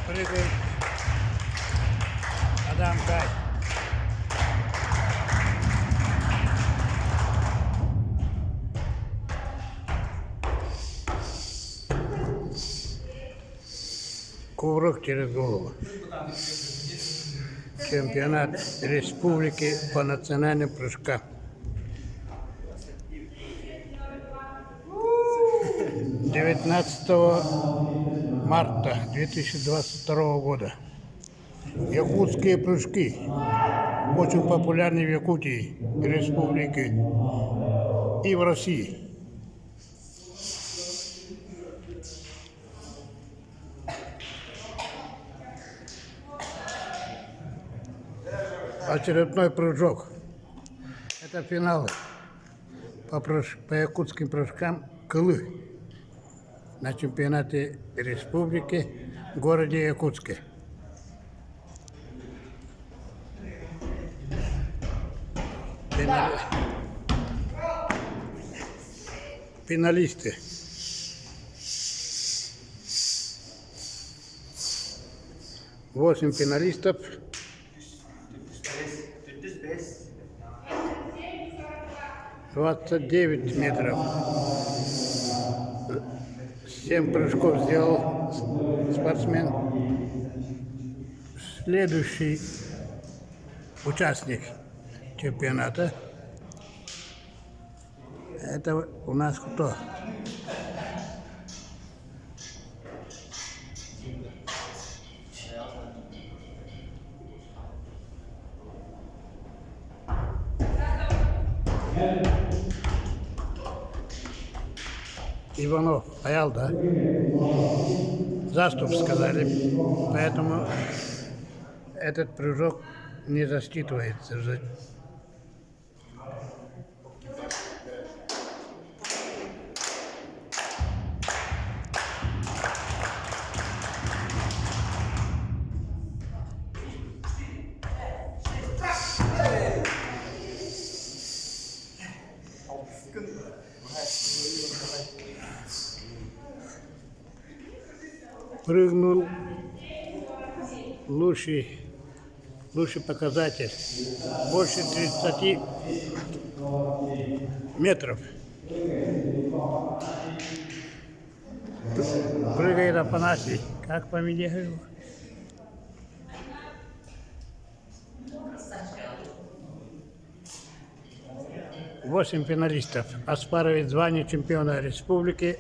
Прыгает Адам Кай. Кувырок через голову. Чемпионат республики по национальным прыжкам. 19 марта 2022 года. Якутские прыжки. Очень популярны в Якутии, республике и в России. Очередной прыжок. Это финалы по якутским прыжкам Кылы на чемпионате республики в городе Якутске. Финалисты. Восемь финалистов. 29 метров. 7 прыжков сделал спортсмен. Следующий участник чемпионата. Это у нас кто? Иванов, Аял, да? Заступ сказали, поэтому этот прыжок не засчитывается. Прыгнул лучший показатель, больше 30 метров. Прыгает Афанасий, как фамилия его? Восемь финалистов оспаривает звание чемпиона республики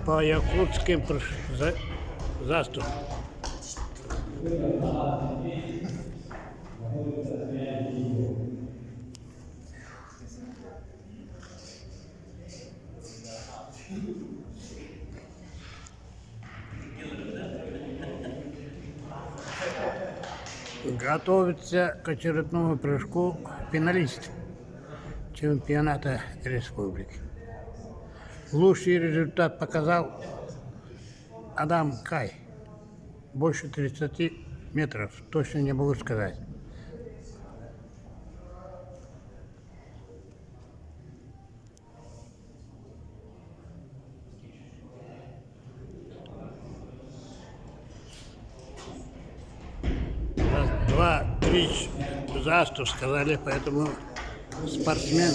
по якутским заступам. Готовится к очередному прыжку финалист чемпионата республики. Лучший результат показал Адам Кай. Больше 30 метров. Точно не могу сказать. Раз, два, три заступ сказали, поэтому спортсмен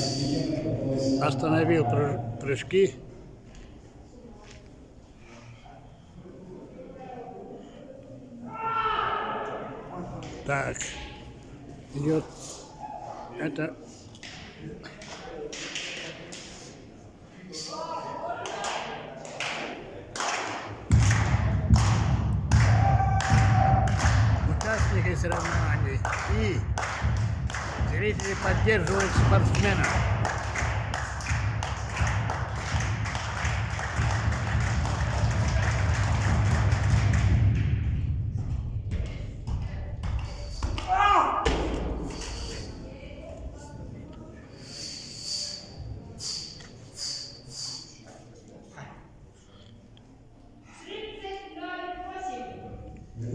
остановил прыжки. Так, идет это участники соревнований и зрители поддерживают спортсмена.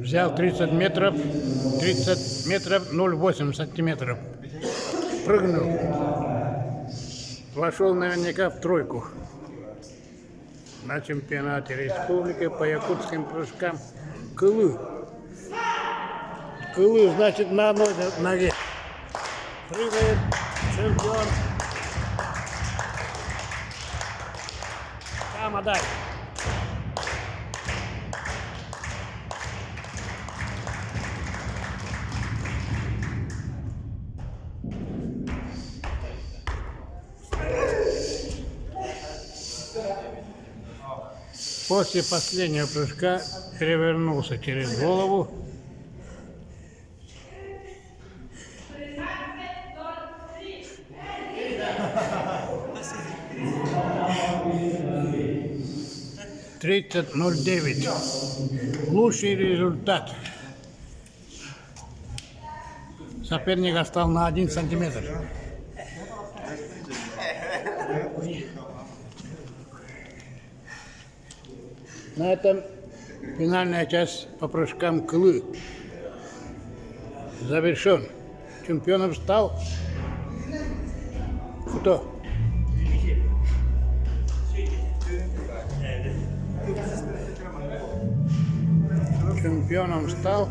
взял 30 метров 0,8 сантиметров. Прыгнул. Вошел наверняка в тройку на чемпионате республики по якутским прыжкам Кылы. Кылы значит на одной ноге. Прыгает чемпион. Камадай. После последнего прыжка перевернулся через голову. «30.09». Лучший результат. Соперник остался на 1 сантиметр. На этом финальная часть по прыжкам Кылы завершен. Чемпионом стал кто? Чемпионом стал